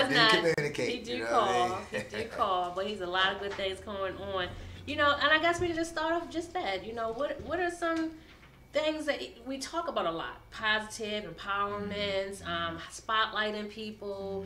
was didn't not. communicate. He did you know call. what I mean? He did call, but he's a lot of good things going on. You know, and I guess we can just start off just that. You know, what are some things that we talk about a lot? Positive empowerments, spotlighting people.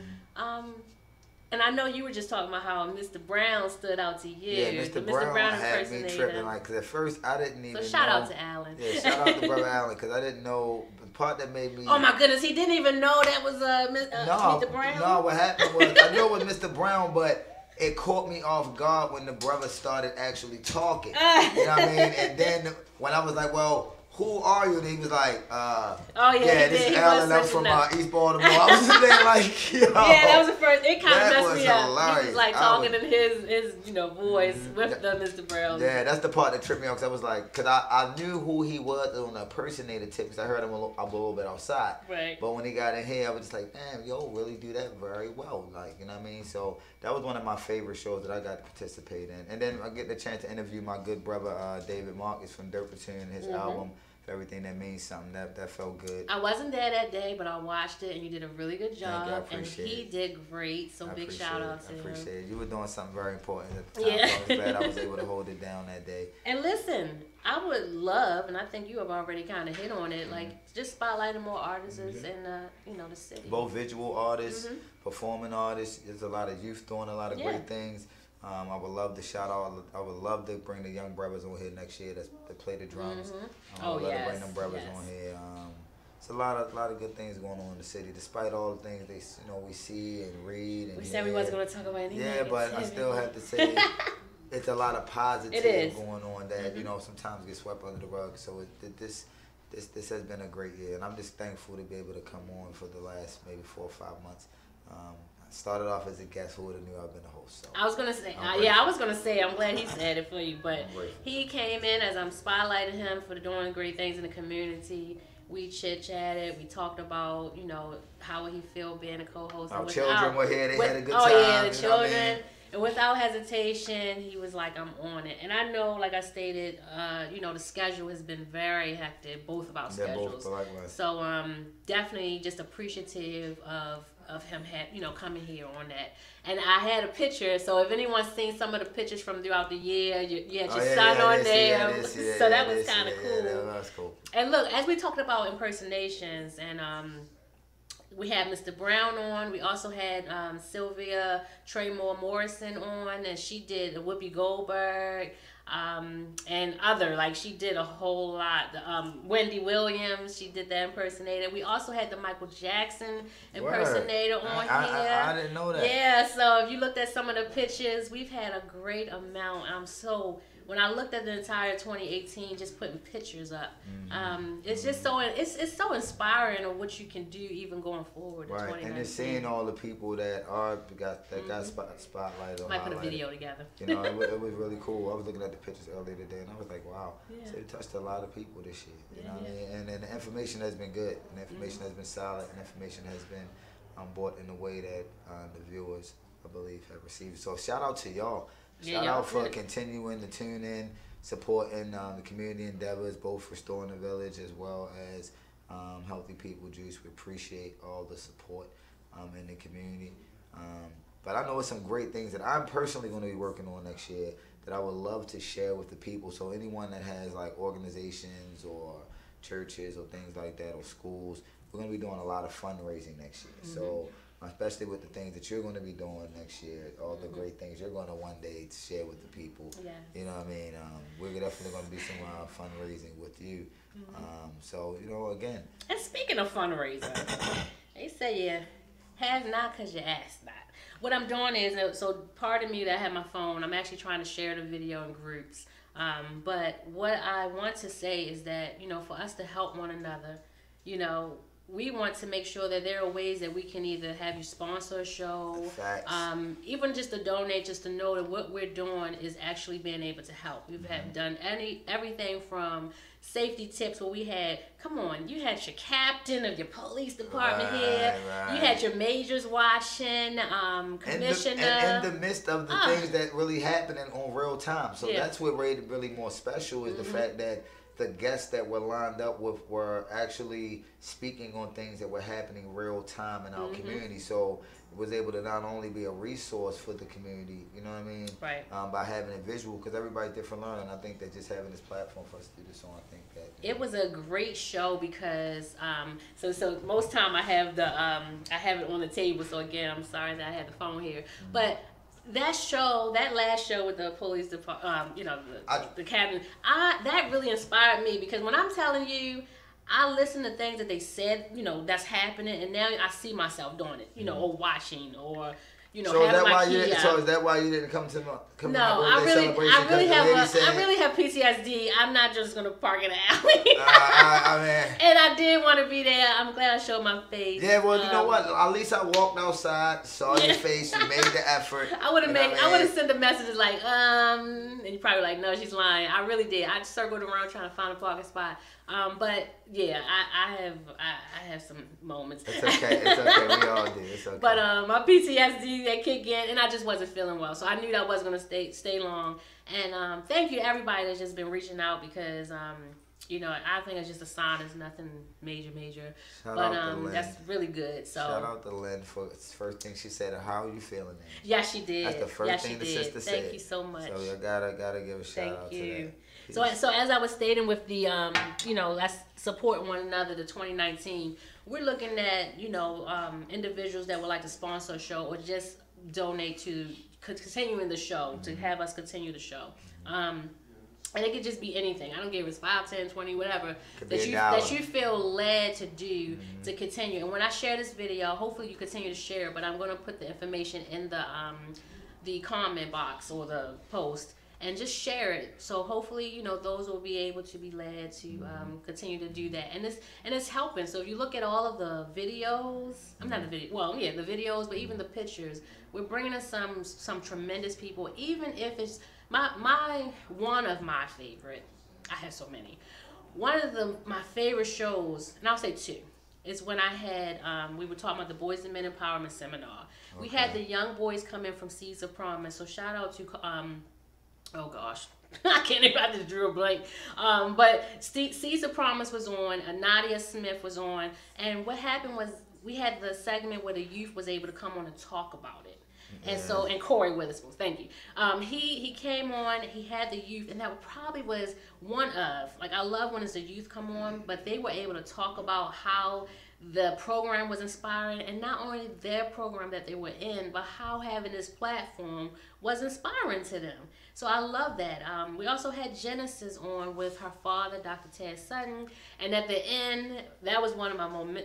And I know you were just talking about how Mr. Brown stood out to you. Yeah, Mr. Brown had me tripping. Like, cause at first I didn't even. So shout out to Alan. Yeah, shout out to brother Alan, because I didn't know the part that made me. Oh my goodness, he didn't even know that was Mr. Brown. No, what happened was I knew it was Mr. Brown, but it caught me off guard when the brother started actually talking. You know what I mean? And then when I was like, well, who are you? And he was like, this is Alan, I'm from East Baltimore. I was just there like, yo. Yeah, that was the first, it kind of messed me up. Hilarious. He was like talking in his voice with the Mr. Brown. Yeah, that's the part that tripped me out, because I was like, because I knew who he was on the impersonator tip, because I heard him a little bit outside. Right. But when he got in here, I was just like, damn, yo, really do that very well. Like, you know what I mean? So that was one of my favorite shows that I got to participate in. And then I get the chance to interview my good brother, David Marcus from Dirt Platoon, his album. Everything that means something. That felt good. I wasn't there that day, but I watched it, and you did a really good job. Thank you, I appreciate and he did great. So big shout out to him. I appreciate it. You were doing something very important at the time. Yeah. So I was glad I was able to hold it down that day. And listen, I would love, and I think you have already kind of hit on it, like just spotlighting more artists in the city. Both visual artists, performing artists. There's a lot of youth doing a lot of great things. I would love to shout out. I would love to bring the young brothers on here next year that play the drums. I would love to bring them brothers on here. It's a lot of good things going on in the city, despite all the things we see and read. And we said we wasn't going to talk about anything. Yeah, but I still have to say it's a lot of positive going on that sometimes gets swept under the rug. So this has been a great year, and I'm just thankful to be able to come on for the last maybe 4 or 5 months. I started off as a guest. Who would have knew I've been a host? So I was gonna say, I'm glad he said it for you, but he came in as I'm spotlighting him for doing great things in the community. We chit chatted. We talked about how would he feel being a co-host. Our children were here. They had a good time. Oh yeah, the children. And without hesitation, he was like, I'm on it. And I know, like I stated, the schedule has been very hectic, both of our schedules. So definitely just appreciative of him coming here on that. And I had a picture, so if anyone's seen some of the pictures from throughout the year, you had your son on there. So that was kind of cool. Yeah, that was cool. And look, as we talked about impersonations, and we had Mr. Brown on. We also had Sylvia Tremore Morrison on, and she did Whoopi Goldberg. And she did a whole lot. Wendy Williams, she did that impersonator. We also had the Michael Jackson impersonator on here. I didn't know that. Yeah, so if you looked at some of the pictures, we've had a great amount. When I looked at the entire 2018, just putting pictures up, it's just it's so inspiring of what you can do even going forward. Right, and just seeing all the people that got spotlighted on. Might put a video together. It was really cool. I was looking at the pictures earlier today, and I was like, wow. So it touched a lot of people this year. You know what I mean? And the information has been good, and the information has been solid, and information has been brought in a way that the viewers, I believe, have received. So shout out to y'all. Shout out for continuing to tune in, supporting the community endeavors, both Restoring the Village as well as Healthy People Juice. We appreciate all the support in the community. But I know it's some great things that I'm personally going to be working on next year that I would love to share with the people. So anyone that has like organizations or churches or things like that or schools, we're going to be doing a lot of fundraising next year. So especially with the things that you're going to be doing next year, all the great things you're going to one day share with the people. You know what I mean? We're definitely going to do some fundraising with you. So, again. And speaking of fundraising, they say you have not because you asked not. What I'm doing is, so pardon me that I have my phone, I'm actually trying to share the video in groups. But what I want to say is that, for us to help one another, we want to make sure that there are ways that we can either have you sponsor a show, even just to donate, just to know that what we're doing is actually being able to help. We've done everything from safety tips where we had, you had your captain of your police department here, you had your majors watching, commissioner. In the midst of the things that really happening on real time. So that's what made it really more special is the fact that the guests that were lined up with were actually speaking on things that were happening real time in our community. So it was able to not only be a resource for the community, you know what I mean? Right. By having it visual, because everybody's different learning. I think that just having this platform for us to do this on, I think that it was a great show because so most time I have I have it on the table. So again, I'm sorry that I had the phone here, but that last show with the police department, the captain, that really inspired me because when I'm telling you, I listen to things that they said, that's happening, and now I see myself doing it, or watching, or so having my key out. So is that why you didn't come to my I really have PTSD. I'm not just gonna park in the alley. And I did want to be there. I'm glad I showed my face. Yeah, well, you know what? At least I walked outside, saw your face, you made the effort. I would have sent the messages like, and you probably like, no, she's lying. I really did. I circled around trying to find a parking spot. But yeah, I have some moments. It's okay. We all do. It's okay. But my PTSD that kicked in, and I just wasn't feeling well, so I knew that I wasn't gonna stay long. And thank you to everybody that's just been reaching out because I think it's just a sign. It's nothing major. Shout out to Lynn. That's really good. So shout out to Lynn for the first thing she said. How are you feeling? Yeah, she did. That's the first thing the sister said. Thank you so much. So you gotta give a shout out to that. So as I was stating with the let's support one another. The 2019, we're looking at individuals that would like to sponsor a show or just donate to continuing the show, to have us continue the show. And it could just be anything. I don't care if it's 5, 10, 20, whatever that you feel led to do to continue. And when I share this video, hopefully you continue to share. But I'm going to put the information in the comment box or the post. And just share it, so hopefully those will be able to be led to continue to do that, and it's helping. So if you look at all of the videos, the videos, but even the pictures, we're bringing us some tremendous people. Even if it's one of my favorite, I have so many. One of my favorite shows, and I'll say two, is when I had we were talking about the Boys and Men Empowerment Seminar. Okay. We had the young boys come in from Seeds of Promise. So shout out to oh gosh, I can't even, I just drew a blank. But Seeds of Promise was on, Nadia Smith was on, and what happened was we had the segment where the youth was able to come on and talk about it. And Corey Witherspoon, thank you. He came on, he had the youth, and that probably was one of, I love when it's the youth come on, but they were able to talk about how the program was inspiring, and not only their program that they were in, but how having this platform was inspiring to them. So I love that. We also had Genesis on with her father, Dr. Ted Sutton, and at the end, that was one of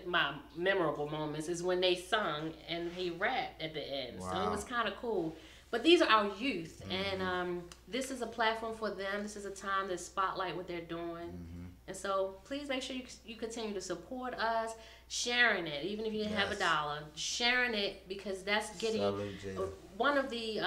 my memorable moments, is when they sung and he rapped at the end. Wow. So it was kind of cool. But these are our youth, and this is a platform for them. This is a time to spotlight what they're doing. And so please make sure you continue to support us, sharing it, even if you didn't have $1, sharing it, because that's getting one of the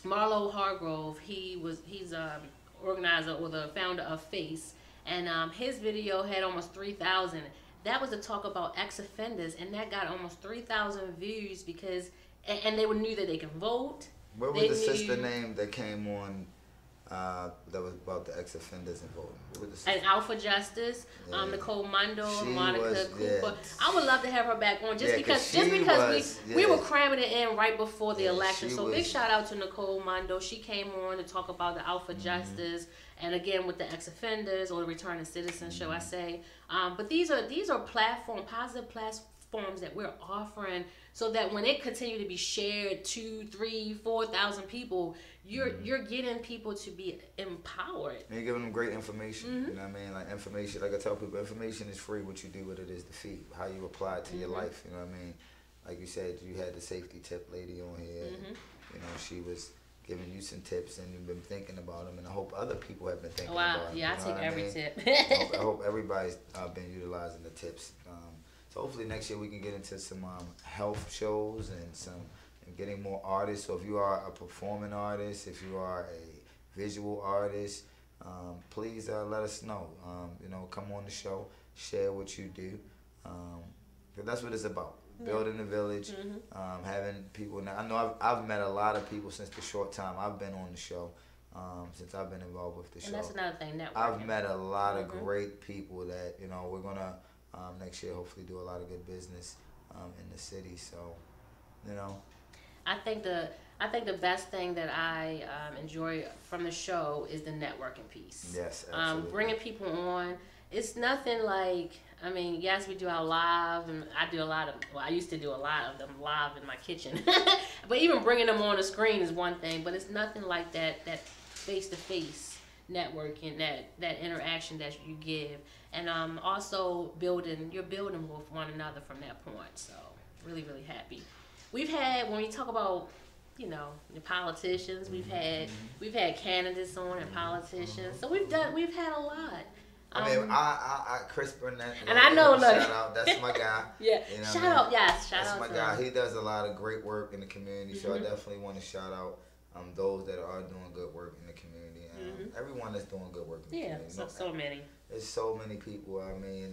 Marlo Hargrove. He's a organizer or the founder of Face, and his video had almost 3,000. That was a talk about ex-offenders, and that got almost 3,000 views because, and they knew that they can vote. What was the sister name that came on? That was about the ex-offenders and voting. And Alpha Justice, Nicole Mondo, Monica Cooper. I would love to have her back on because we were cramming it in right before the election. So big shout out to Nicole Mondo. She came on to talk about the Alpha Justice, and again with the ex-offenders or the returning citizens, shall I say. But these are positive platforms that we're offering, so that when it continue to be shared 2, 3, 4,000 people, you're getting people to be empowered. And you're giving them great information. You know what I mean? Like information, like I tell people, information is free. What you do with it is the fee. How you apply it to your life. You know what I mean? Like you said, you had the safety tip lady on here. And, she was giving you some tips, and you've been thinking about them. And I hope other people have been thinking about them. Yeah, I take every tip. I hope everybody's been utilizing the tips. So hopefully next year we can get into some health shows and getting more artists. So if you are a performing artist, if you are a visual artist, please let us know. Come on the show, share what you do. Because that's what it's about. Building the village, having people. Now, I know I've met a lot of people since the short time I've been on the show. since I've been involved with the show. And that's another thing, networking. I've met a lot of great people that, we're going to, next year, hopefully do a lot of good business in the city. So, I think the best thing that I enjoy from the show is the networking piece. Yes, absolutely. Bringing people on. It's nothing like, yes, we do our live, and I used to do a lot of them live in my kitchen. But even bringing them on the screen is one thing, but it's nothing like that face-to-face networking, that interaction that you give. And also you're building with one another from that point. So really, really happy. We've had, when we talk about, the politicians, we've had candidates on and politicians. So we've had a lot. Chris Burnett. And I know, shout out, that's my guy. Yeah, shout out, yes, shout out. That's my guy. He does a lot of great work in the community, so I definitely want to shout out those that are doing good work in the community, and everyone that's doing good work in the community. So many. There's so many people.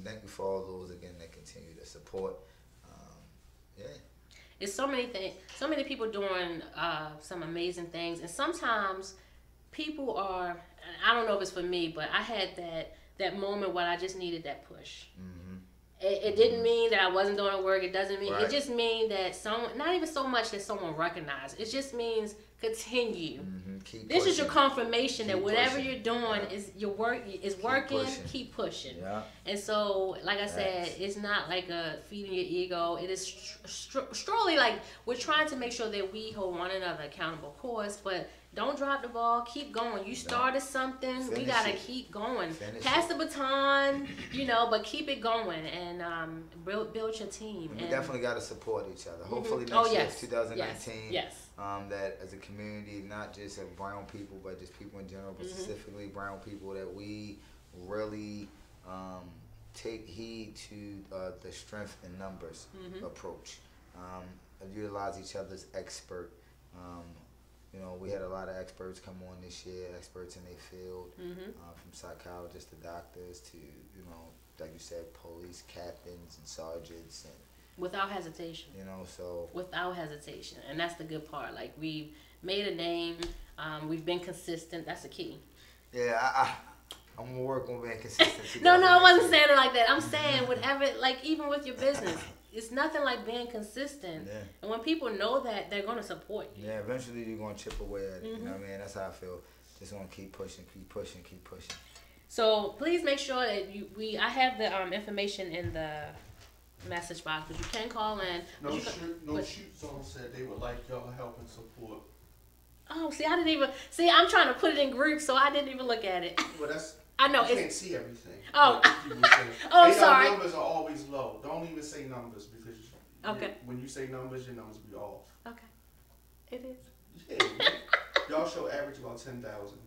Thank you for all those again that continue to support. It's so many things. So many people doing some amazing things, and sometimes people are. I don't know if it's for me, but I had that moment where I just needed that push. It didn't mean that I wasn't doing work. It doesn't mean. It just means that someone. Not even so much that someone recognized. It just means continue. This is your confirmation that whatever you're doing is your work is working. Keep pushing. Yeah. And so, like I said, it's not like a feeding your ego. It is strongly like we're trying to make sure that we hold one another accountable, of course, but don't drop the ball. Keep going. You started something. We gotta keep going. Pass the baton, but keep it going and build your team. We definitely gotta support each other. Hopefully next year, 2019. Yes. That as a community, not just of brown people, but just people in general, but specifically brown people, that we really take heed to the strength in numbers approach. Utilize each other's expert. We had a lot of experts come on this year, experts in their field, from psychologists to doctors to, like you said, police captains and sergeants and. Without hesitation. Without hesitation. And that's the good part. Like, we've made a name. We've been consistent. That's the key. Yeah, I'm going to work on being consistent. No, I wasn't saying it like that. I'm saying whatever, like, even with your business, it's nothing like being consistent. Yeah. And when people know that, they're going to support you. Yeah, eventually you're going to chip away at it. You know what I mean? That's how I feel. Just want to keep pushing. So, please make sure that I have the information in the message box, but you can call in. No Shoot Zone said they would like y'all help and support. Oh, see, I didn't even see. I'm trying to put it in groups, so I didn't even look at it. Well, that's. I know you can't see everything. Oh, I'm sorry. Numbers are always low. Don't even say numbers because when you say numbers, your numbers be off. Okay, it is. Yeah, y'all show average about 10,000 views.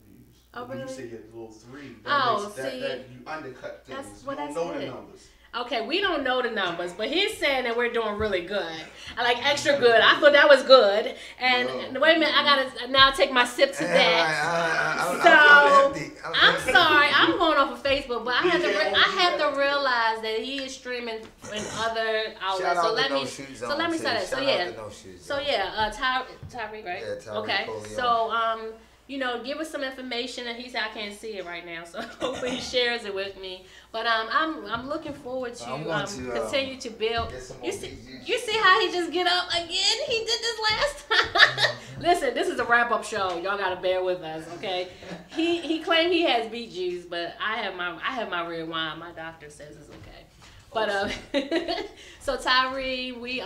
Oh, when really? you say your little 3, that you undercut things. That's what you don't know the numbers. Okay, we don't know the numbers, but he's saying that we're doing really good. I like extra good. I thought that was good. And wait a minute, I gotta now take my sip to that. I'm sorry, I'm going off of Facebook, but I have to realize that he is streaming in other outlets. So let me say that. Tyree, right? Yeah, Tyree. Okay, so give us some information, and he said I can't see it right now, so hopefully he shares it with me. But I'm looking forward to continue to build. You see how he just get up again? He did this last time. Listen, this is a wrap up show. Y'all gotta bear with us, okay? He claimed he has beet juice, but I have my red wine. My doctor says it's okay. But so Tyree, we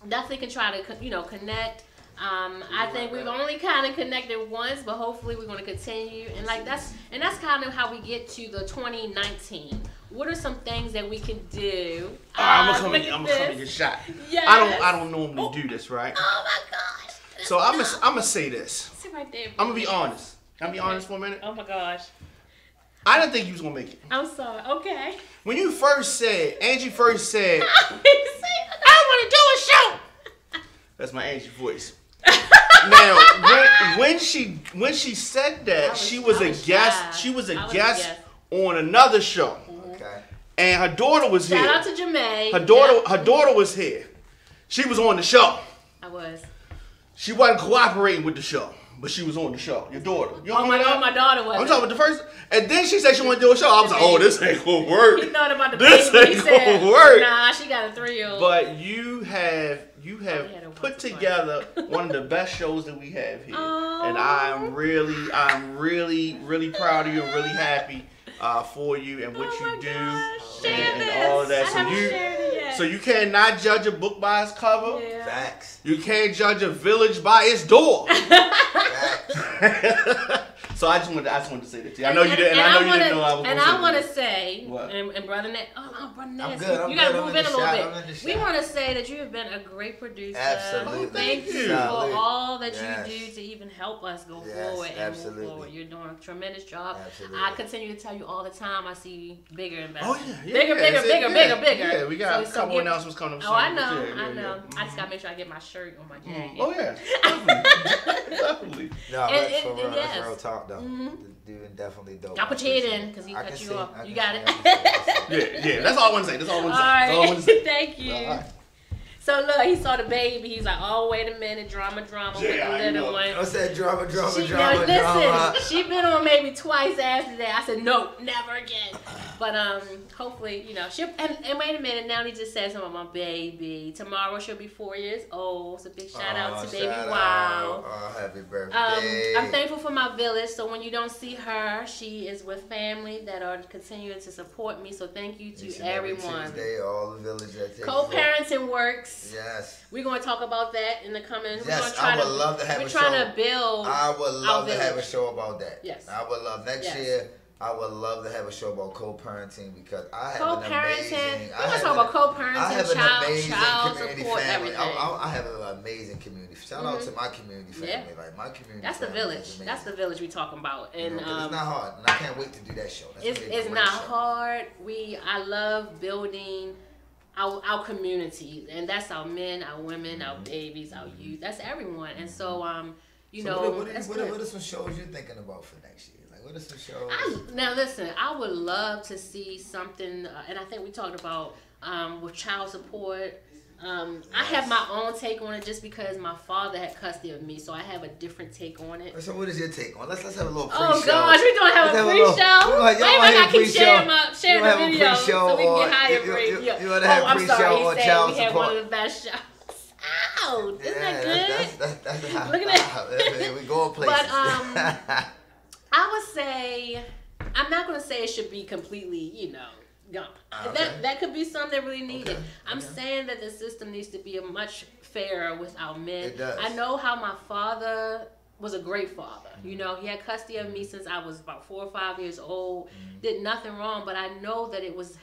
definitely can try to connect. I think we've only kind of connected once, but hopefully we're going to continue. And that's kind of how we get to the 2019. What are some things that we can do? I'm gonna come and get shot. Yes. I don't normally do this, right? Oh my gosh. So I'm gonna say this. Sit right there. I'm gonna be honest. Can I be honest for a minute? Oh my gosh. I didn't think you was gonna make it. I'm sorry. Okay. When you first said, Angie first said, I want to do a show. That's my Angie voice. Now, when she said that, she was a guest. She was a guest on another show. Okay. And her daughter was here. Shout out to Jamae. Her daughter was here. She was on the show. I was. She wasn't cooperating with the show. but she was on the show. Your daughter. You my daughter was. I'm talking about the first. And then she said she wanted to do a show. I was like, oh, this ain't gonna work. He thought about the this baby. Ain't gonna work. Nah, she got a 3-year-old. But you have put together one of the best shows that we have here. Aww. And I'm really proud of you and really happy for you and what you do and all of that. So you cannot judge a book by its cover. Yeah. Facts. You can't judge a village by its door. Facts. So I just wanted to say that to you. I know you didn't. I know you didn't know I was. And I want to say, what? And brother Nat, brother Nat, you got to move in a little bit. We want to say that you have been a great producer. Absolutely. Thank you for all that you do to even help us go forward and move forward. You're doing a tremendous job. Absolutely. I continue to tell you all the time. I see bigger and better. Oh yeah. Bigger. Yeah, we got a couple announcements coming up soon. Oh, I know. I just gotta make sure I get my shirt on my jacket. Oh yeah. Definitely. No, that's for real talk though. Dude, definitely dope. I'll put your head in because he cut you off. You got it. Yeah. That's all I want to say. All right. Thank you. Right. So look, he saw the baby. He's like, oh, wait a minute, drama with the little one. I said drama. Listen, she been on maybe twice after that. I said, no, never again. But hopefully, she'll. And wait a minute, now he just said something about my baby. Tomorrow she'll be 4 years old. So big shout out to baby. Wow. Oh, happy birthday. I'm thankful for my village. So when you don't see her, she is with family that are continuing to support me. So thank you to everyone. Tuesday, all the village that takes co-parenting works. Yes. We're going to talk about that in the coming. Yes, I would love to have a show. We're trying to build. I would love to have a show about that. Yes. I would love next year. I would love to have a show about co-parenting because I have an amazing. We're going to talk about co-parenting, child support, family. everything. I have an amazing community. Shout out to my community family. Like my community. That's the village. That's the village we're talking about. And it's not hard. And I can't wait to do that show. It's not hard. I love building our community, and that's our men, our women, our babies, our youth. That's everyone. And so, what are some shows you're thinking about for next year? Like, what are some shows? Now, listen, I would love to see something, and I think we talked about with child support. I have my own take on it just because my father had custody of me, so I have a different take on it. So what is your take on it? Let's have a little pre-show. Oh gosh, we're going to have a pre-show? Why am I got to keep sharing the video so we can get higher rates? You want to have a pre-show on child support? We had one of the best shows. Ow, isn't that good? That's look at that. We go places. But I would say, I'm not going to say it should be completely, gone. That could be something that really needed. I'm saying that the system needs to be much fairer with our men. It does. I know how my father was a great father. He had custody of me since I was about 4 or 5 years old. Did nothing wrong, but I know that it was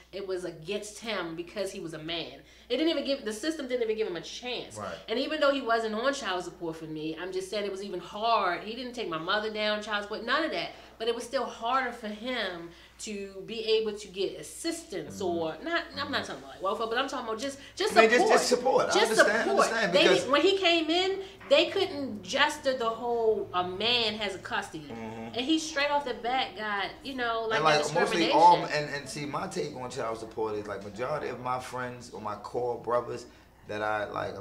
against him because he was a man. The system didn't even give him a chance. Right. And even though he wasn't on child support for me, I'm just saying it was even hard. He didn't take my mother down child support, none of that. But it was still harder for him to be able to get assistance or not. I'm not talking about like welfare, but I'm talking about just support. Just support. I understand because when he came in, they couldn't gesture the whole a man has a custody, and he straight off the bat got discrimination. Mostly and see my take on child support is like majority of my friends or my core brothers that I like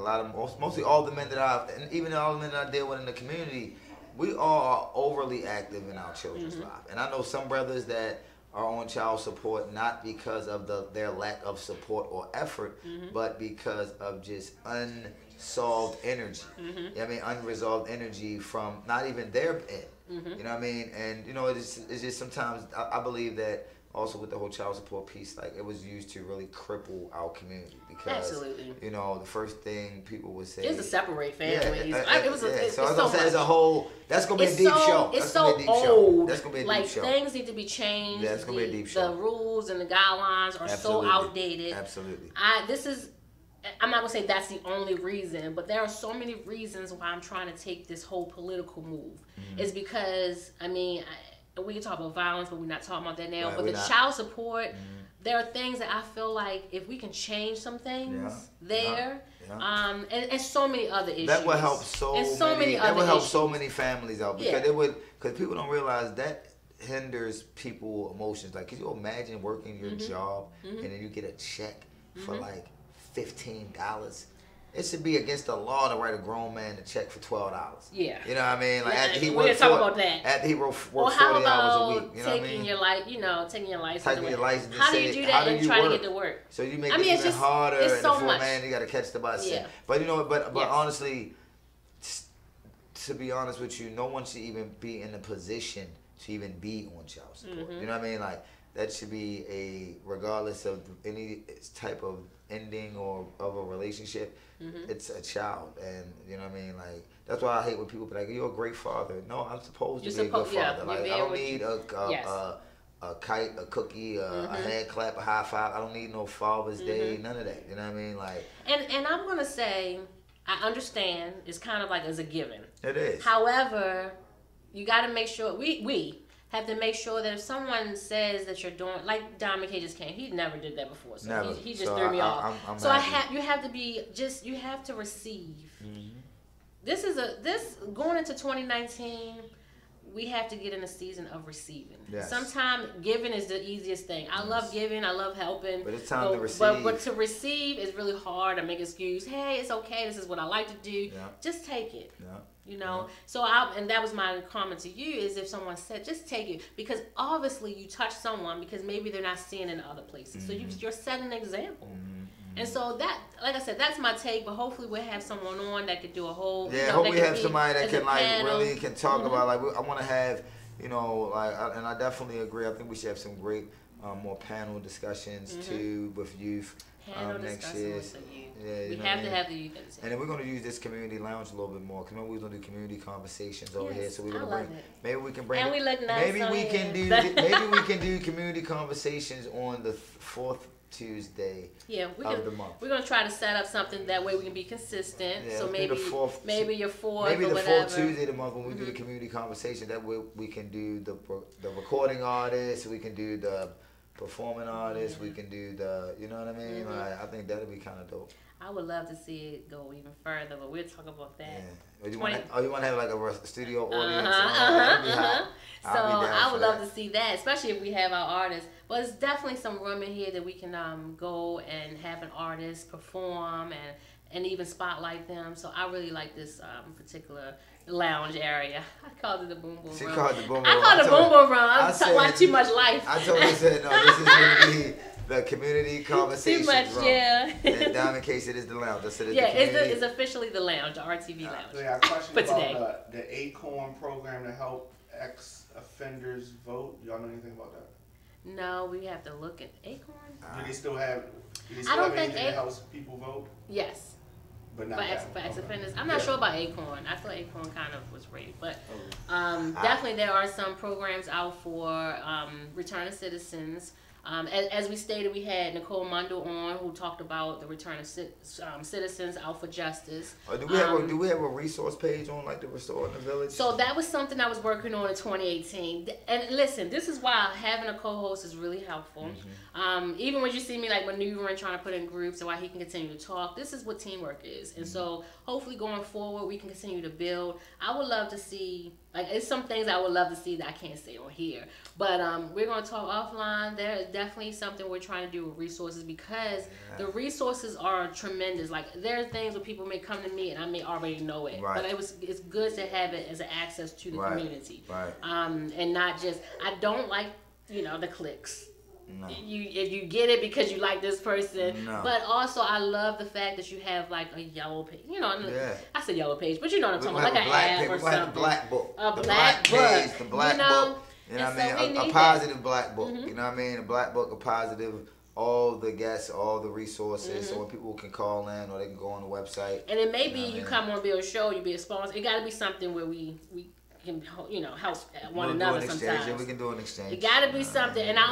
mostly all the men and even all the men that I deal with in the community. We all are overly active in our children's lives. And I know some brothers that are on child support not because of their lack of support or effort, but because of just unsolved energy. Unresolved energy from not even their end. You know what I mean? And, it's just sometimes I believe that also with the whole child support piece, like it was used to really cripple our community because, the first thing people would say is to separate families. As a whole, that's gonna be a deep show. It's so old. That's gonna be a deep show. Things need to be changed. Yeah, that's gonna be a deep show. The rules and the guidelines are so outdated. Absolutely. I'm not gonna say that's the only reason, but there are so many reasons why I'm trying to take this whole political move. It's because we can talk about violence, but we're not talking about that now. Right, but the child support, there are things that I feel like if we can change some things and so many other issues. That would help so many families out because because people don't realize that hinders people's emotions. Like, could you imagine working your job and then you get a check for like $15? it should be against the law to write a grown man a check for $12. Yeah. You know what I mean? Like after he we're gonna talk about that. After he worked 40 well, how hours a about week. You know what I mean? taking your taking your license. Taking your license. How do you do that and try to get to work? So you make it even harder. It's and so the much. man, you got to catch the bus. Yeah. But you know, but honestly, to be honest with you, no one should even be in a position to even be on child support. You know what I mean? Like that should be regardless of any type of ending or of a relationship. It's a child, and you know what I mean. Like that's why I hate when people be like, "You're a great father." No, I'm supposed to be a good father. Like I don't need a kite, a cookie, a hand clap, a high five. I don't need no Father's Day, none of that. You know what I mean? Like and I'm gonna say, I understand. It's kind of like as a given. It is. However, you got to make sure we have to make sure that if someone says that you're doing, like Don McKay just came, he never did that before, so he just threw me off. You have to be you have to receive. This going into 2019. We have to get in a season of receiving. Yes. Sometimes giving is the easiest thing. I love giving. I love helping. But it's time to receive. But to receive is really hard. I make excuse. Hey, it's okay. This is what I like to do. Yeah. Just take it. Yeah. You know. Yeah. So and that was my comment to you is if someone said just take it, because obviously you touch someone because maybe they're not seeing it in other places. So you're setting an example. And so that, like I said, that's my take. But hopefully we'll have someone on that could do a whole. Yeah, hope we have somebody that can really can talk about I want to have and I definitely agree. I think we should have some great more panel discussions too with youth next year. With the youth. Yeah, we have to have the youth. And then we're going to use this community lounge a little bit more. Because remember we was going to do community conversations over here. So we're going to bring. Maybe we can bring. And we look nice. Maybe we can do community conversations on the fourth Tuesday of the month. We're gonna try to set up something that way we can be consistent. Yeah, so maybe your fourth, maybe or the whatever. fourth Tuesday of the month when we do the community conversation. That way we can do the recording artists, we can do the performing artists, we can do the you know what I mean. I think that'd be kind of dope. I would love to see it go even further, but we'll talk about that. Yeah. Or you want to have like a studio audience? So I would love to see that, especially if we have our artists. But it's definitely some room in here that we can go and have an artist perform and even spotlight them. So I really like this particular lounge area. I called it the Boom Boom Room. She called it the Boom Boom. I called it Boom Boom Room. I watch too much Life. I told her, said, no, this is going to be the community conversation room. Too much, yeah. And Diamond Case, it is the lounge. I said it's officially the lounge, the RTV lounge. So yeah, a question about the ACORN program to help ex-offenders vote. Y'all know anything about that? No, we have to look at ACORN. Do they still have anything that helps people vote? Yes. But not for ex-offenders. I'm not sure about ACORN. I thought ACORN kind of was raped. But definitely there are some programs out for returning citizens. As we stated, we had Nicole Mundo on who talked about the return of citizens out for justice. Do we have a resource page on like the Restore in the Village? So that was something I was working on in 2018. And listen, this is why having a co-host is really helpful. Even when you see me like maneuvering, trying to put in groups, and why he can continue to talk, this is what teamwork is. And so hopefully going forward, we can continue to build. I would love to see. It's some things I would love to see that I can't say on here. But we're going to talk offline. There is definitely something we're trying to do with resources because the resources are tremendous. Like, there are things where people may come to me and I may already know it. Right. But it's good to have it as an access to the community. Right. And not just, I don't like, the clicks. No. If you get it because you like this person, but also I love the fact that you have like a yellow page. I said yellow page, but you know what I'm talking about, like an app or something. The black book. The black book. The black book. You know what I mean? A positive black book. You know what I mean? A black book, a positive. All the guests, all the resources, so when people can call in or they can go on the website. And it may be you come on Bill Show, you be a sponsor. It got to be something where we can help one another sometimes. Yeah, we can do an exchange. It got to be something. And the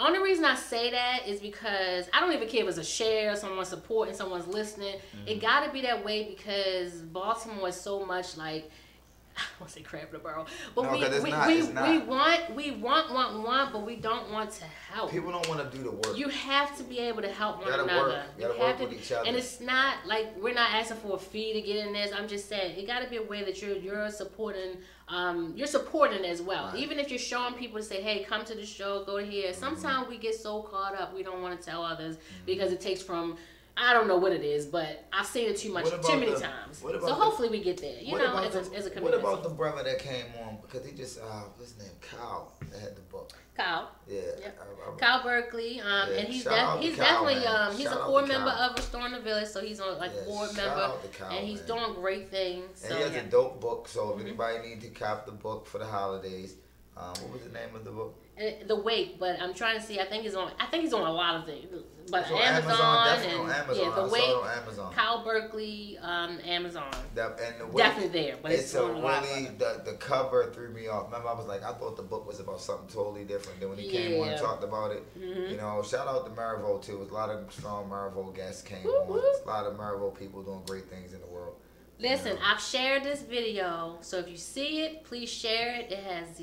only reason I say that is because I don't even care if it's a share, someone's supporting, someone's listening. It got to be that way because Baltimore is so much like, I won't say crab in the barrel, but we want, but we don't want to help. People don't want to do the work. You have to be able to help one another. You have to, with each other. And it's not like we're not asking for a fee to get in this. I'm just saying it got to be a way that you're supporting. You're supporting as well. Right. Even if you're showing people to say, "Hey, come to the show, go to here." Sometimes we get so caught up, we don't want to tell others because it takes from I don't know what it is, but I've seen it too many times. So hopefully we get there. You know, as a community. What about the brother that came on because he just what's his name? Kyle that had the book. Kyle. Yeah. Yep. Kyle Berkeley. And he's definitely he's a core member of Restoring the Village, so he's on board member, and he's doing great things. So, and he has a dope book. So if anybody needs to cop the book for the holidays, what was the name of the book? The Wake, but I'm trying to see. I think he's on a lot of things, but Amazon, The Wake, Kyle Berkeley, Amazon. And the Wake, definitely there, but it's a really the cover threw me off. Remember, I was like, I thought the book was about something totally different. Then when he came on and talked about it, you know, shout out to Mariveau too. There's a lot of strong Mariveau guests came on. There's a lot of Mariveau people doing great things in the world. Listen, I've shared this video, so if you see it, please share it. It has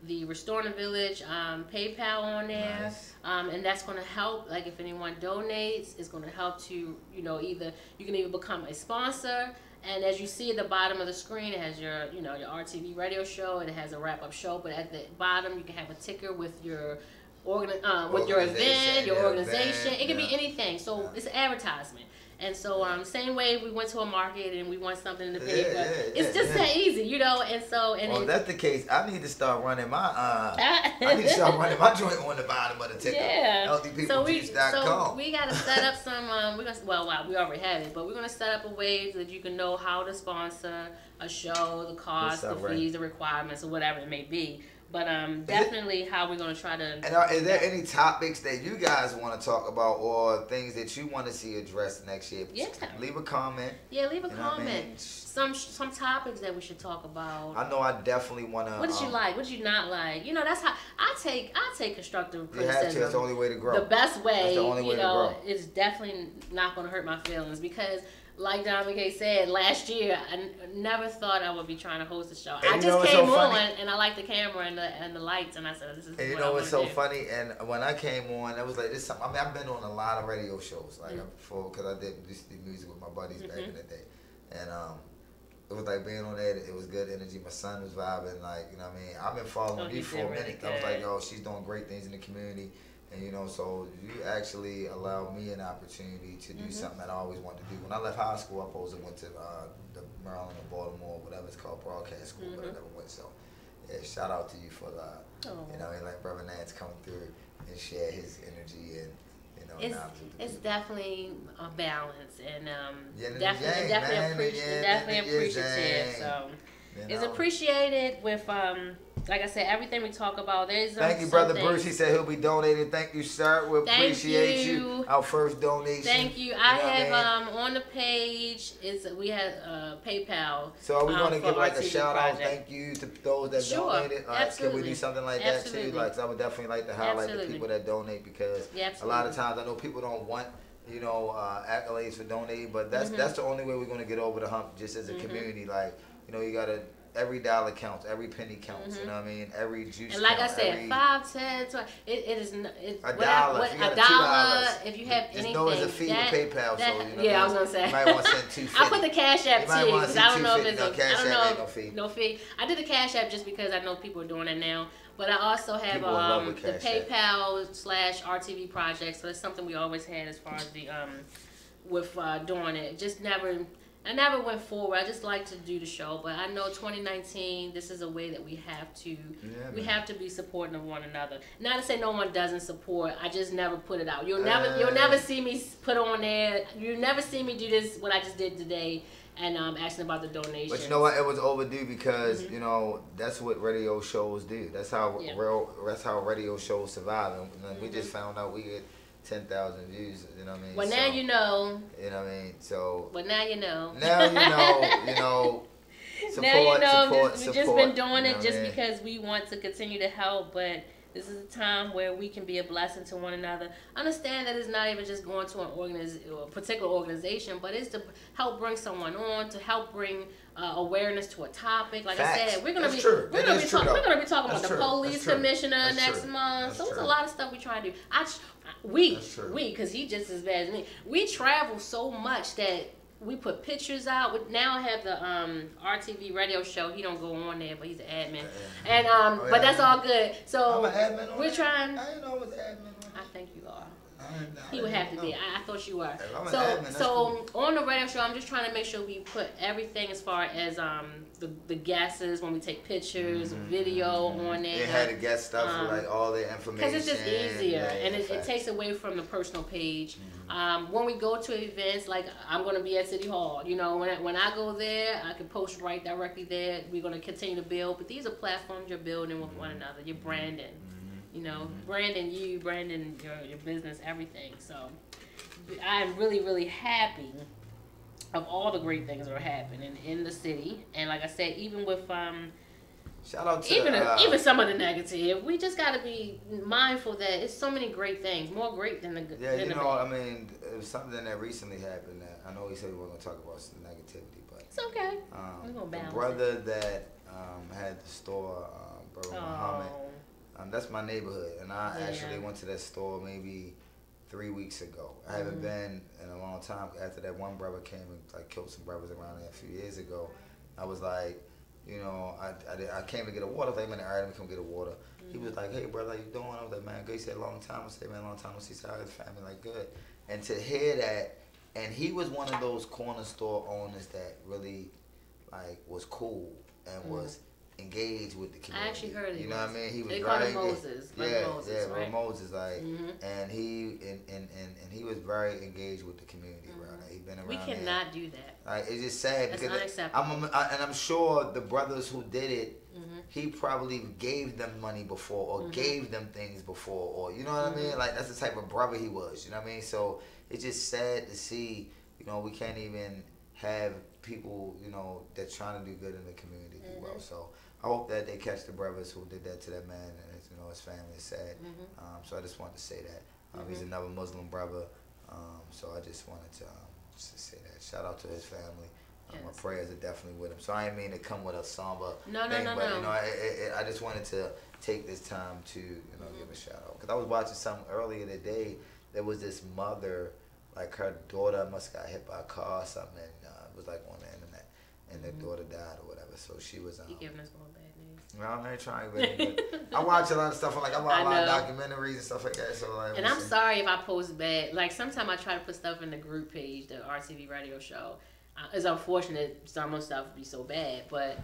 the Restoring the Village PayPal on there, nice. And that's going to help. Like if anyone donates, it's going to help to either you can either become a sponsor. And as you see at the bottom of the screen, it has your your RTV Radio Show. It has a wrap up show, but at the bottom you can have a ticker with your your event, your organization. It can be anything. So it's an advertisement. And so, same way we went to a market and we want something in the paper. It's just that easy, And so, if that's the case, I need to start running my my joint on the bottom of the ticker. Yeah. HealthyPeopleJuice.com. So we got to set up some. We already have it, but we're gonna set up a way that you can know how to sponsor a show, the cost, the fees, the requirements, or whatever it may be. But definitely how we're going to try to... And is there any topics that you guys want to talk about or things that you want to see addressed next year? Yeah. Leave a comment. Yeah, leave a comment. Some topics that we should talk about. I know I definitely want to... What did you like? What did you not like? That's how... I take constructive criticism. You have to. That's the only way to grow. The best way, that's the only way to grow. It's definitely not going to hurt my feelings because... Like Don McKay said, last year, I never thought I would be trying to host a show. I just came on, and I liked the camera and the lights, and I said, this is what I want to do. You know what's so funny? And when I came on, it was like, this. I mean, I've been on a lot of radio shows, like before, because I used to do music with my buddies back in the day. And it was like being on there, it was good energy. My son was vibing, like, what I mean? I've been following you for a minute. I was like, yo, she's doing great things in the community. And so you actually allowed me an opportunity to do something that I always wanted to do. When I left high school, I supposed to went to the Maryland or Baltimore, whatever it's called, broadcast school, but I never went. So, yeah, shout out to you for like Brother Nance come through and share his energy and it's definitely a balance and definitely appreciative. So it's appreciated with like I said, everything we talk about. Thank you, Brother Bruce. He said he'll be donating. Thank you, sir. We appreciate you. Our first donation. Thank you. I have on the page we have PayPal. So are we going to give like a shout out? Thank you to those that donated. Absolutely. Can we do something like that too? Like, I would definitely like to highlight the people that donate because a lot of times I know people don't want accolades for donating, but that's the only way we're going to get over the hump. Just as a community, like you got to. Every dollar counts. Every penny counts. You know what I mean? Every juice. And like counts, I said, 5, 10, 20. It is a dollar. If you have anything, just know it's a fee with PayPal. I was gonna say. You might want to send $250. I put the Cash App too because I don't know if it's no fee. No fee. I did the Cash App just because I know people are doing it now. But I also have the PayPal /RTV project. So it's something we always had as far as the with doing it. I never went forward. I just like to do the show, but I know 2019. This is a way that we have to be supporting of one another. Not to say no one doesn't support. I just never put it out. You'll never see me put on there. You'll never see me do this. What I just did today, and asking about the donation. But you know what? It was overdue because that's what radio shows do. That's how radio shows survive. And we just found out we get 10,000 views, you know what I mean? Well, now you know. You know what I mean? So. Well, now you know. Now you know. Support, now you know. We've just been doing it just because we want to continue to help, but this is a time where we can be a blessing to one another. Understand that it's not even just going to a particular organization, but it's to help bring someone on, to help bring awareness to a topic. Like Facts. I said, we're gonna be talking about the police commissioner next month. So it's a lot of stuff we try to do. Because he just as bad as me. We travel so much that we put pictures out. Now I have the RTV Radio Show. He don't go on there, but he's an admin. And but that's all good. So I'm an admin on we're trying. I didn't know I was an admin on. I think you are. He would have to be. I thought you were. I'm an So admin, so on the radio show, I'm just trying to make sure we put everything as far as the guesses when we take pictures, video on there. They had to get stuff for like all their information. Because it's just easier, and it takes away from the personal page. When we go to events, like I'm going to be at City Hall, you know, when I go there, I can post right directly there. We're going to continue to build, but these are platforms you're building with one another. You're branding, you know, branding you, branding your business, everything. So I'm really, really happy of all the great things that are happening in the city. And like I said, even with shout out to even some of the negative, we just got to be mindful that it's so many great things, more great than the good. Yeah, you know, I mean, it was something that recently happened that I know he said we weren't going to talk about some negativity, but it's okay. We're gonna balance the brother that had the store, Brother Muhammad, that's my neighborhood, and I actually went to that store maybe 3 weeks ago. I haven't been in a long time. After that one brother came and like killed some brothers around there a few years ago, I was like, you know, I came to get a water. I was like, man, all right, let me come get a water. He was like, hey, brother, how you doing? I was like, man, good. He said, long time. I said, man, long time. I see how his family, like, good. And to hear that, and he was one of those corner store owners that really, like, was cool and was engaged with the community. I actually heard it. You know what I mean? He was they call him Moses. Right? Moses, like, and he was very engaged with the community around there. He'd been around. We cannot do that. Like, it's just sad. That's because unacceptable. I'm sure the brothers who did it, he probably gave them money before or gave them things before, or you know what I mean? Like, that's the type of brother he was. You know what I mean? So it's just sad to see. You know, we can't even have people, you know, that's trying to do good in the community do well. So I hope that they catch the brothers who did that to that man and his, you know, his family is sad. So I just wanted to say that. He's another Muslim brother. So I just wanted to say that. Shout out to his family. My prayers are definitely with him. So I didn't mean to come with a somber thing, but you know, I just wanted to take this time to, you know, give a shout out. Because I was watching something earlier today. There was this mother, like her daughter must have got hit by a car or something, and it was like on the internet, and the daughter died or whatever. So she was. You giving us more bad news. Well, I'm not trying, but I watch a lot of stuff. I watch a lot of documentaries and stuff like that. So like, and I'm sorry if I post bad. Like sometimes I try to put stuff in the group page, the RTV Radio Show. It's unfortunate some of the stuff be so bad, but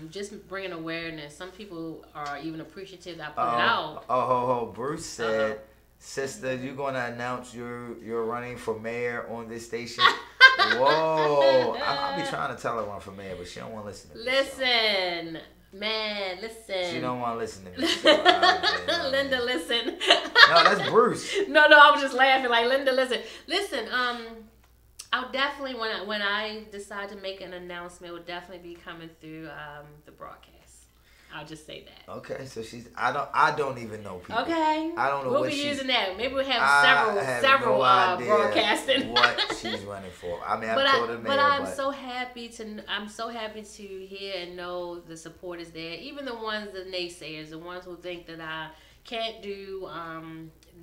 just bringing awareness. Some people are even appreciative that I put it out. Bruce said, sister, you gonna announce you're running for mayor on this station? Whoa! I'll be trying to tell her run for mayor, but she don't want to listen to me. Listen. Man, listen. She don't want to listen to me. So Linda, listen. No, that's Bruce. No, I was just laughing. Like, Linda, listen. Listen, I'll definitely, when I decide to make an announcement, it will definitely be coming through the broadcast. I'll just say that. Okay, so I don't even know people. Okay. I don't know we'll be using that. Maybe we'll have several broadcasting. What she's running for. I mean, I've told her mayor, I'm so happy to hear and know the support is there. Even the ones, the naysayers, the ones who think that I can't do.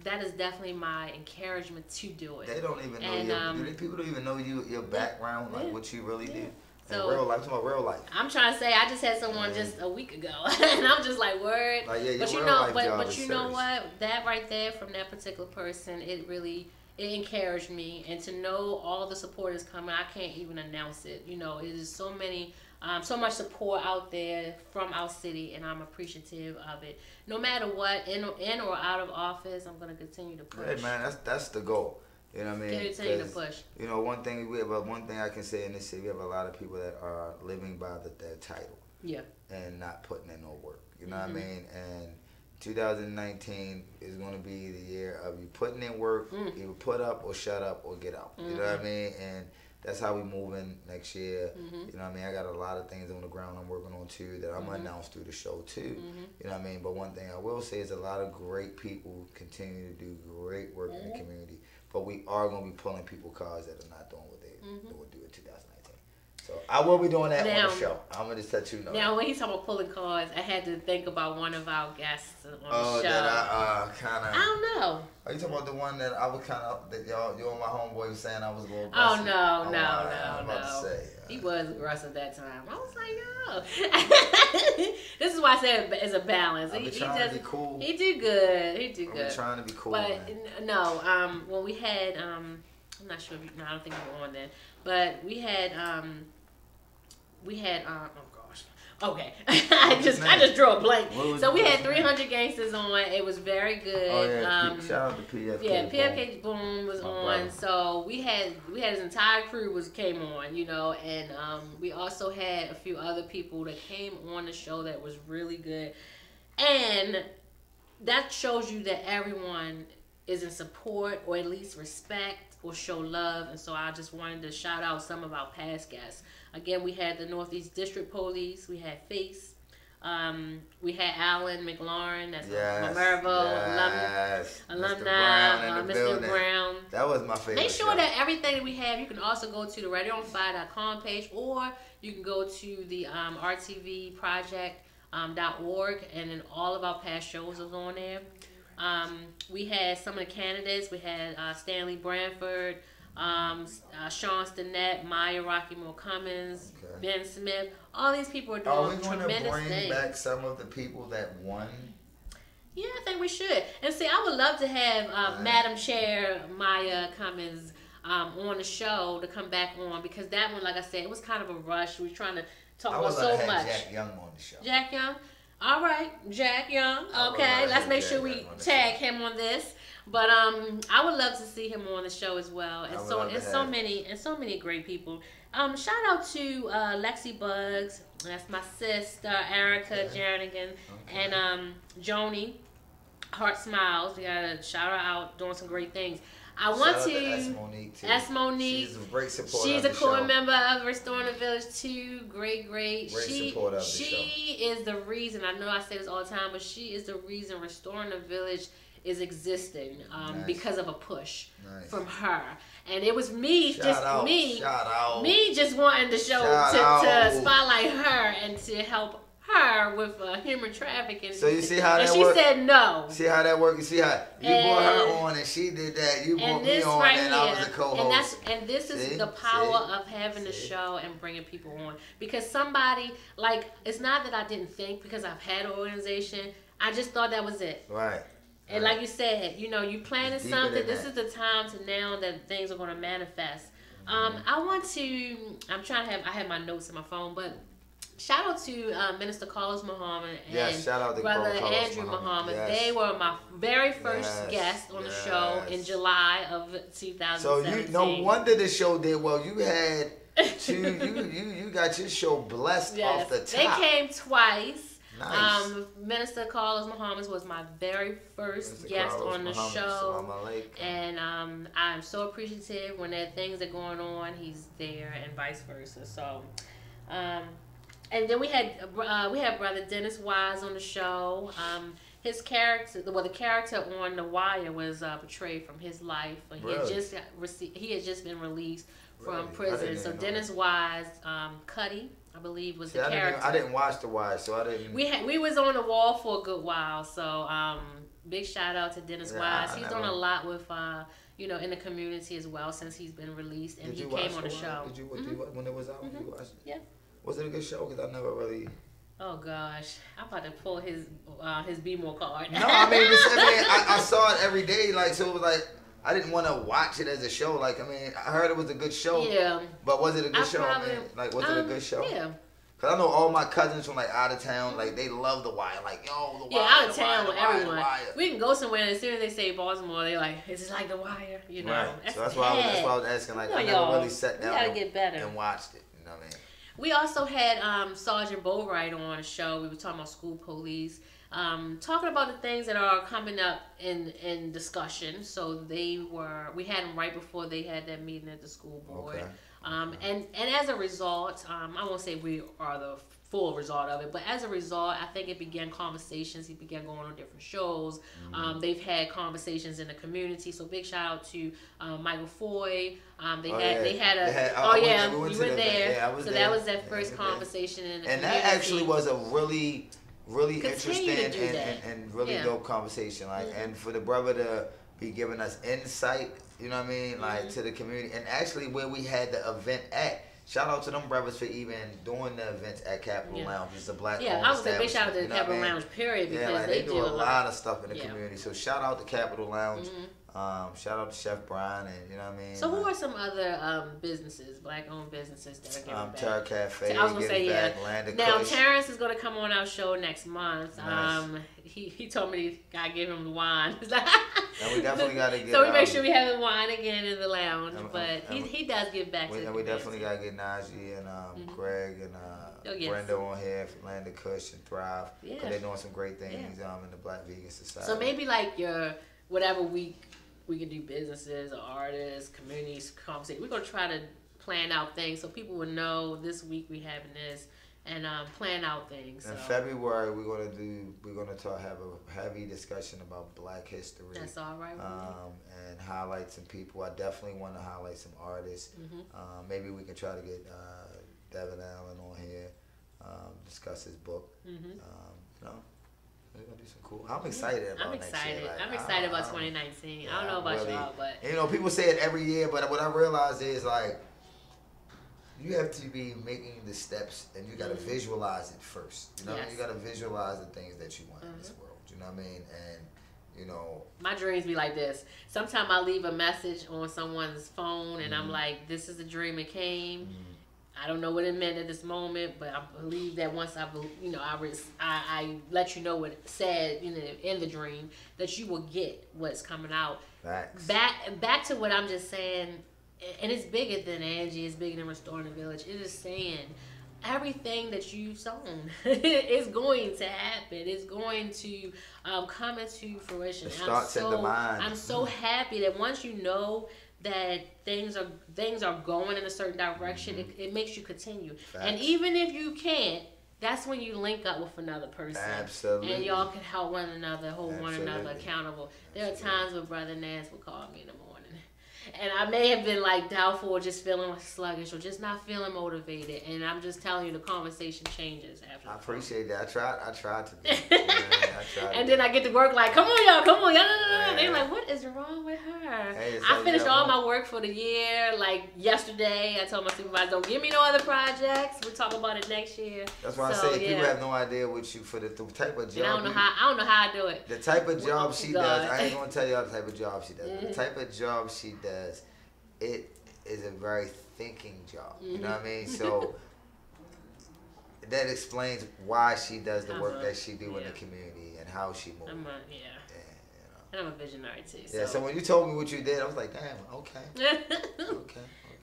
That is definitely my encouragement to do it. They don't even know people don't even know your background, like what you really do. So, real life, talking about real life. I'm trying to say, I just had someone just a week ago, and I'm just like, word. Like, yeah, but you know, but you know what? That right there from that particular person, it encouraged me, and to know all the support is coming, I can't even announce it. You know, it is so many. So much support out there from our city, and I'm appreciative of it. No matter what, in or out of office, I'm going to continue to push. Hey man, that's the goal. You know what I mean? Continue to push. You know, one thing I can say in this city, we have a lot of people that are living by their title. Yeah. And not putting in no work. You know what I mean? And 2019 is going to be the year of you putting in work, either put up or shut up or get out. You know what I mean? And that's how we moving next year. You know what I mean? I got a lot of things on the ground I'm working on too that I'm going to announce through the show too. You know what I mean? But one thing I will say is a lot of great people continue to do great work in the community. But we are going to be pulling people cars that are not doing what they would do in 2019. So I will be doing that now, on the show. I'm gonna just let you know. Now, when he's talking about pulling cards, I had to think about one of our guests on the show. Oh, that I kind of. I don't know. Are you talking about the one that I was kind of that you and my homeboy was saying I was a little aggressive? Oh no. I was about to say, he was aggressive that time. I was like, yo. This is why I said it's a balance. I've been trying to be cool. He did good. He did good. I'm trying to be cool. But man. no, when we had I'm not sure. No, I don't think we were on then. But we had oh gosh. Okay. I just drew a blank. So we had 300 Gangsters on. It was very good. Oh yeah. Shout out to PFK. Yeah, PFK Boom was on. Brother. So we had his entire crew came on, you know, and we also had a few other people that came on the show that was really good. And that shows you that everyone is in support or at least respect or show love. And so I just wanted to shout out some of our past guests. Again, we had the Northeast District Police. We had Face. We had Alan McLaurin. That's a Maryville alumni. Mr. Brown. That was my favorite. Make sure that everything that we have, you can also go to the RadioOnFire.com page, or you can go to the RTVproject.org, and then all of our past shows is on there. We had some of the candidates. We had Stanley Branford, Sean Stinnett, Maya Rockymore Cummins, Ben Smith. All these people are doing tremendous things. Are we going to bring back some of the people that won? Yeah, I think we should. And see, I would love to have Madam Chair Maya Cummins on the show to come back on, because that one, like I said, it was kind of a rush. We were trying to talk about so much. Jack Young on the show. Jack Young? All right, Jack Young. Okay, let's make sure we tag him on this. But I would love to see him on the show as well. And so many great people. Shout out to Lexi Bugs. That's my sister, Erica Jernigan, and Joni Heart Smiles. We gotta shout her out, doing some great things. I want to S. Monique too. S. Monique. She's a great supporter. She's a core member of Restoring the Village too. Great. Supporter of the show. She is the reason. I know I say this all the time, but she is the reason Restoring the Village is existing because of a push from her. And it was me, me just wanting the show to spotlight her and to help her with human trafficking. So you see how that works? And she said no. See how that works? You see how you brought her on and she did that. You brought me on and I was a co-host. And this is the power of having the show and bringing people on. Because somebody, like, it's not that I didn't think because I've had an organization. I just thought that was it. Right. And like you said, you know, you planted something. This is the time to now that things are going to manifest. I have my notes in my phone, but shout out to Minister Carlos Muhammad and shout out to Brother Andrew Muhammad. Yes. They were my very first guest on the show in July of 2017. So no wonder the show did well. You had you got your show blessed off the top. They came twice. Nice. Minister Carlos Muhammad was my very first guest on the show, and I'm so appreciative when there are things that are going on. He's there, and vice versa. So, and then we had Brother Dennis Wise on the show. His character, the character on The Wire was portrayed from his life. He had just been released from prison. So Dennis Wise, Cuddy, I believe, was the character. I didn't watch The Wire, so I didn't. We was on the wall for a good while, so big shout out to Dennis Wise. He's done a lot with in the community as well since he's been released, and he came on the show. Did you when it was out? You watched it? Yeah. Was it a good show? Because I never really. Oh gosh, I'm about to pull his Be More card. No, I saw it every day, like, so it was like. I didn't want to watch it as a show. Like, I mean, I heard it was a good show. Yeah. But was it a good show? Was it a good show? Yeah. Because I know all my cousins from, like, out of town, like, they love The Wire. Like, yo, The Wire. Yeah, out of town with everyone. We can go somewhere, and as soon as they say Baltimore, they're like, is it like The Wire? You know? Right. So that's why I was asking. Like, I never really sat down and watched it. You know what I mean? We also had Sergeant Boatwright on the show. We were talking about school police. Talking about the things that are coming up in discussion. So we had them right before they had that meeting at the school board. Okay. And as a result, I won't say we are the full result of it, but as a result, I think it began conversations. He began going on different shows. They've had conversations in the community. So big shout out to Michael Foy. They had you were there. Yeah, I was so there. That was that first conversation in the and community. that actually was a really interesting and really dope conversation. Like, and for the brother to be giving us insight, you know what I mean, like to the community, and actually where we had the event at. Shout out to them brothers for even doing the events at Capitol Lounge. It's a black I was a big shout out to the Capitol Lounge, period, because they do a lot of stuff in the community. So shout out to Capitol Lounge. Shout out to Chef Brian, and you know what I mean. So who are some other businesses, black-owned businesses that are giving back? Terra Cafe. I was gonna say Land Now Kush. Terrence is gonna come on our show next month. Nice. He told me I give him the wine. And we definitely gotta get. So we make sure we have the wine again in the lounge. But he does give back to the we definitely gotta get Najee and Greg and Brenda on here for Land Kush and Thrive. Yeah. Because they're doing some great things in the Black Vegan Society. So maybe like your whatever week we can do businesses or artists, communities, conversation. We're gonna try to plan out things so people will know this week we having this and plan out things. In February we're gonna have a heavy discussion about Black history. That's all right. And highlight some people. I definitely want to highlight some artists. Maybe we can try to get Devin Allen on here, discuss his book. We're gonna do some cool. I'm excited about next year. Like, I'm excited about 2019. I don't know about y'all, but people say it every year, but what I realize is like you have to be making the steps, and you gotta visualize it first. You know, you gotta visualize the things that you want in this world. You know what I mean? And you know, my dreams be like this. Sometimes I leave a message on someone's phone, and I'm like, "This is a dream. It came." I don't know what it meant at this moment, but I believe that once I let you know what it said in the dream, that you will get what's coming out. Facts. Back to what I'm just saying, and it's bigger than Angie, it's bigger than Restoring the Village. It is saying everything that you've sown is going to happen. It's going to come into fruition. It starts in the mind. I'm so happy that once you know that things are going in a certain direction, it makes you continue. Facts. And even if you can't, that's when you link up with another person. Absolutely. And y'all can help one another, hold one another accountable. There are times when Brother Nance will call me in the morning, and I may have been like doubtful or just feeling sluggish or just not feeling motivated, and I'm just telling you the conversation changes after. I appreciate that. I tried to do and then I get to work like, come on y'all. Yeah. They're like, what is wrong with her? Hey, I finished all my work for the year like yesterday. I told my supervisor, don't give me no other projects. We'll talk about it next year. That's why I say people have no idea what you for the type of job. And I don't know how I do it. The type of job she does, I ain't gonna tell y'all the type of job she does. The type of job she does, it is a very thinking job. You know what I mean? So that explains why she does the work that she do in the community and how she moves. And I'm a visionary too. Yeah, so when you told me what you did, I was like, damn, okay.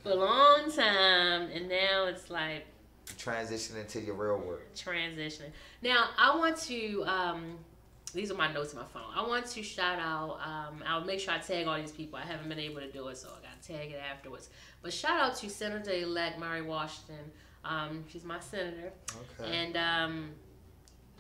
For a long time, and now it's like transitioning to your real work. Transitioning. Now, I want to, these are my notes in my phone. I want to shout out, I'll make sure I tag all these people. I haven't been able to do it, so I got to tag it afterwards. But shout out to Senator-elect Mary Washington. She's my senator. Okay. And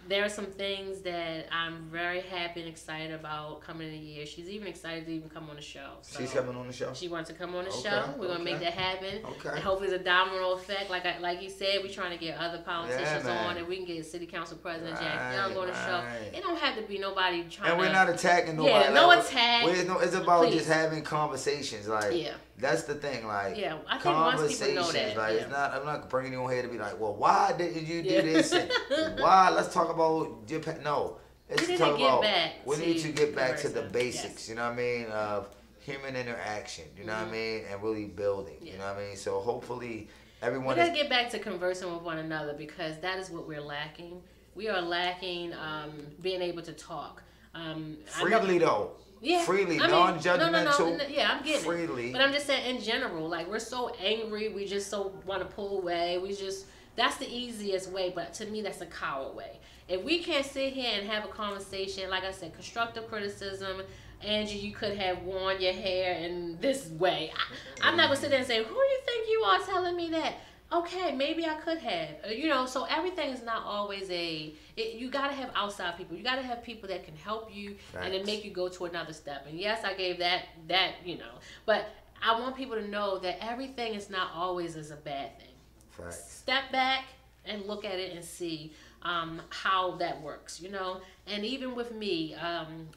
there are some things that I'm very happy and excited about coming in the year. She's even excited to even come on the show. So she's coming on the show? She wants to come on the show. We're going to make that happen. Okay. And hopefully it's a domino effect. Like he said, we're trying to get other politicians on, and we can get City Council President Jack Young on the show. It don't have to be nobody trying and we're not attacking nobody. Yeah, no attack. It's about just having conversations. Like, that's the thing. Like, I think conversations. Once people know that, like, it's not. I'm not bringing you on here to be like, well, why didn't you do this? And why? Let's talk about your. No, it's to talk about. We need to get back to the basics. You know what I mean? Of human interaction. You know what I mean? And really building. You know what I mean? So hopefully everyone. We gotta get back to conversing with one another, because that is what we're lacking. We are lacking being able to talk. Freely though. Yeah. Freely, non-judgmental. No. Yeah, I'm getting freely. It. But I'm just saying, in general, like, we're so angry, we just so want to pull away. That's the easiest way, but to me, that's a coward way. If we can't sit here and have a conversation, like I said, constructive criticism. Angie, you could have worn your hair in this way. I'm not going to sit there and say, who do you think you are telling me that? okay, maybe I could have. You know, so everything is not always you got to have outside people. You got to have people that can help you and then make you go to another step. And yes, I gave that, you know. But I want people to know that everything is not always as a bad thing. Facts. Step back and look at it and see how that works, you know. And even with me,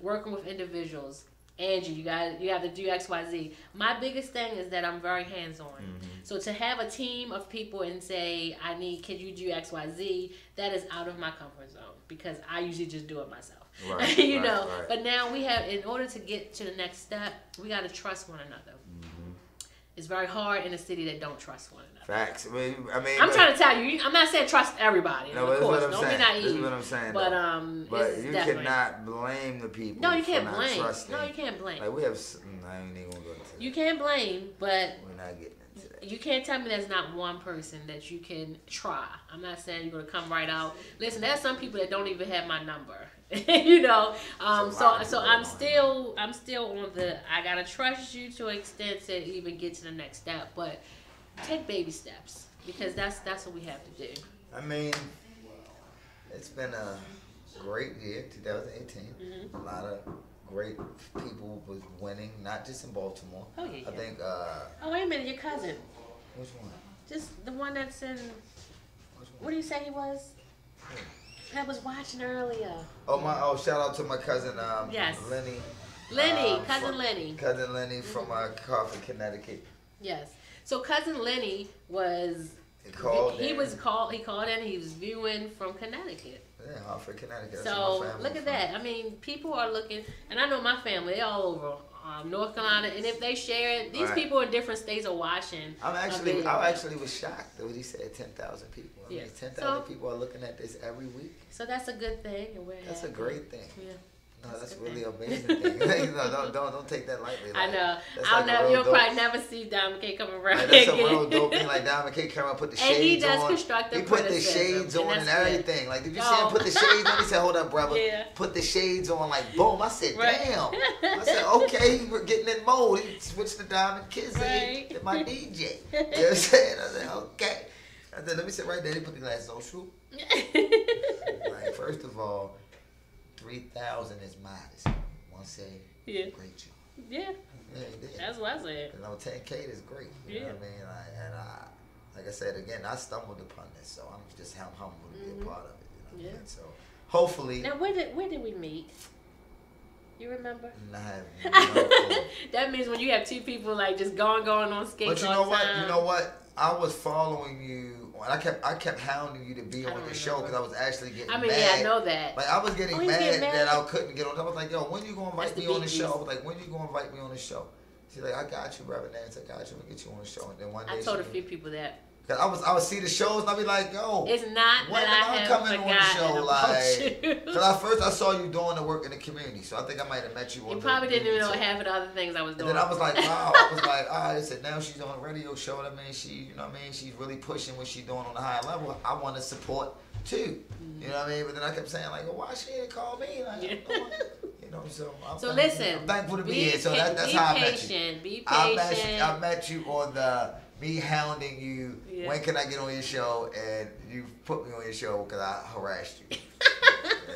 working with individuals, Angie, you have to do XYZ. My biggest thing is that I'm very hands-on. Mm-hmm. So to have a team of people and say, can you do XYZ, that is out of my comfort zone because I usually just do it myself. Right, you know. Right. But now we have, in order to get to the next step, we got to trust one another. Mm-hmm. It's very hard in a city that don't trust one another. Facts. I mean, I'm trying to tell you. I'm not saying trust everybody. No, of course, don't be naive. This is what I'm saying. But you cannot blame the people. No, you can't for blame. Not trusting. No, you can't blame. Like we have. I ain't even gonna go into that. You can't blame, but we're not getting into that. You can't tell me there's not one person that you can try. I'm not saying you're gonna come right out. Listen, there's some people that don't even have my number. You know, so I'm still on the. I gotta trust you to an extent to even get to the next step, but take baby steps because that's what we have to do. I mean, it's been a great year, 2018. Mm-hmm. A lot of great people was winning, not just in Baltimore. Oh yeah. I think. Oh wait a minute, your cousin. Which one? Just the one that's in. What do you say he was? I was watching earlier. Shout out to my cousin, yes. Lenny. Cousin Lenny. Cousin Lenny from Carford, Connecticut. Yes. So cousin Lenny was. He called in. He was viewing from Connecticut. Yeah, Hartford, Connecticut. So look at that. I mean, people are looking, and I know my family. They're all over North Carolina, and if they share it, these people in different states are watching. I actually was shocked that he said 10,000 people. I mean, 10,000 people are looking at this every week. So that's a good thing. That's a great thing. Yeah. No, that's really amazing thing. Don't take that lightly. I know. You'll probably never see Diamond K come around. That's a real dope thing. Like Diamond K come around, put the shades on. And he does constructive criticism. He put the shades on and everything. Like, did you see him put the shades on? He said, "Hold up, brother." Yeah. Put the shades on. Like, boom. I said, "Damn." I said, "Okay, we're getting in mode." He switched to Diamond Kids to my DJ. You know what I'm saying? I said, "Okay." I said, "Let me sit right there." He put the glasses on. Shoot. Like, first of all, 3,000 is modest. I say, great job. Yeah. That's what I said. 10K is great. You know what I mean? Like I said again, I stumbled upon this, so I'm just humble to be a part of it. You know what I mean? So hopefully. Now, where did we meet? You remember? No. That means when you have two people like just going on skates. But you know what? I was following you. I kept hounding you to be on the show because I was actually getting mad. Yeah, I know that. Like, I was getting mad that I couldn't get on. I was like, yo, when you going to invite me on the show? I was like, when you going to invite me on the show? She's like, I got you, Reverend Nance. I got you. I'm going to get you on the show. And then one day I told a few people that. Cause I would see the shows and I'd be like, yo, it's not when that I have coming on the show. Like, cause at first I saw you doing the work in the community, so I think I might have met you on. You probably didn't even know half of the other things I was doing. And then I was like, wow. I was like, I said, now she's on a radio show. That means you know what I mean? She's really pushing what she's doing on a higher level. I want to support too. You know what I mean? But then I kept saying like, well, why she didn't call me? Like, you know, so listen. I'm thankful to be here. So that's how I met you. Be patient. I met you on the. Me hounding you, when can I get on your show? And you put me on your show because I harassed you.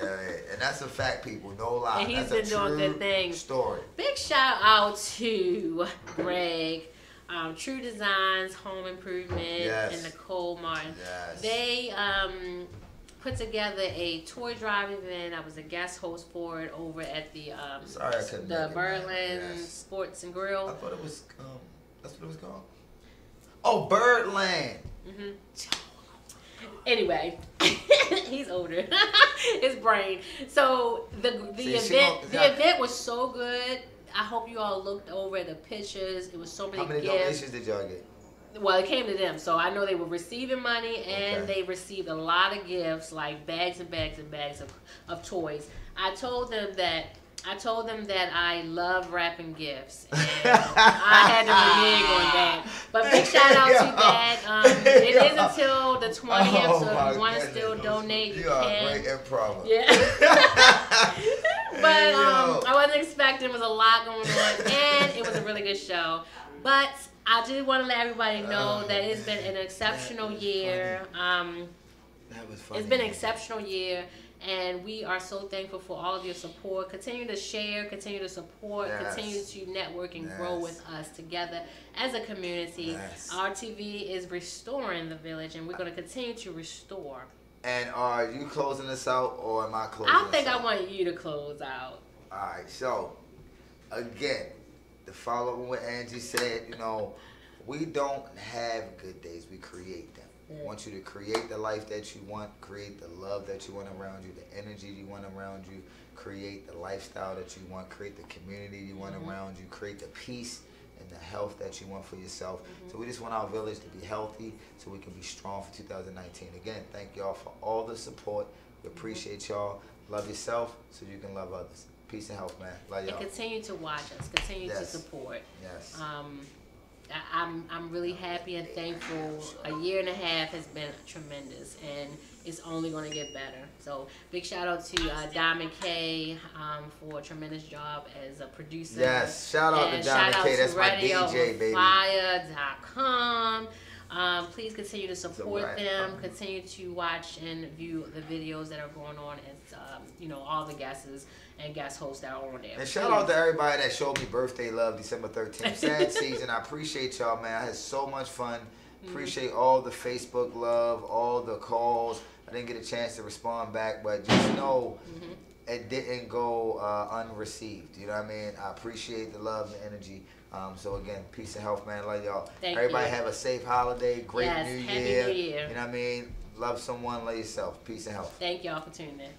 And that's a fact, people. No lie. And he's that's been doing good things. Story. Big shout out to Greg, True Designs, Home Improvement, and Nicole Martin. Yes. They put together a toy drive event. I was a guest host for it over at the Birdland Sports and Grill. I thought it was that's what it was called. Oh, Birdland. Mm-hmm. Anyway, he's older. His brain. So the event was so good. I hope you all looked over at the pictures. It was so many gifts. How many donations did y'all get? Well, it came to them. So I know they were receiving money and they received a lot of gifts, like bags and bags and bags of toys. I told them that I love wrapping gifts. And I had to renege on that. But big shout out to that. It is until the 20th, so if you want to still donate, you can. Great improv. Yeah. But I wasn't expecting. There was a lot going on, and it was a really good show. But I just want to let everybody know that it's been an exceptional year. That was funny. It's been an exceptional year, and we are so thankful for all of your support. Continue to share, continue to support, continue to network and grow with us together as a community. RTV is restoring the village, and we're going to continue to restore. And are you closing us out, or am I closing us out? I think I want you to close out. All right, so, again, to follow up on what Angie said, you know, we don't have good days, we create them. I want you to create the life that you want, create the love that you want around you, the energy you want around you, create the lifestyle that you want, create the community you want around you, create the peace and the health that you want for yourself. So we just want our village to be healthy so we can be strong for 2019. Again, thank y'all for all the support. We appreciate y'all. Love yourself so you can love others. Peace and health, man. Love y'all. And continue to watch us. Continue to support. Yes. I'm really happy and thankful. A year and a half has been tremendous, and it's only going to get better. So big shout out to Diamond K for a tremendous job as a producer. Yes, shout out to Diamond K. That's my DJ, baby. RadioOnFire.com. Please continue to support them. Continue to watch and view the videos that are going on, and you know, all the guests and guest hosts that are on there. And shout out to everybody that showed me birthday love December 13th. Sad season. I appreciate y'all, man. I had so much fun. Appreciate all the Facebook love, all the calls. I didn't get a chance to respond back, but just know it didn't go unreceived. You know what I mean? I appreciate the love and energy. So again, peace and health, man. Love y'all. Everybody have a safe holiday, great New Year. Happy New Year. You know what I mean? Love someone, love yourself. Peace and health. Thank y'all for tuning in.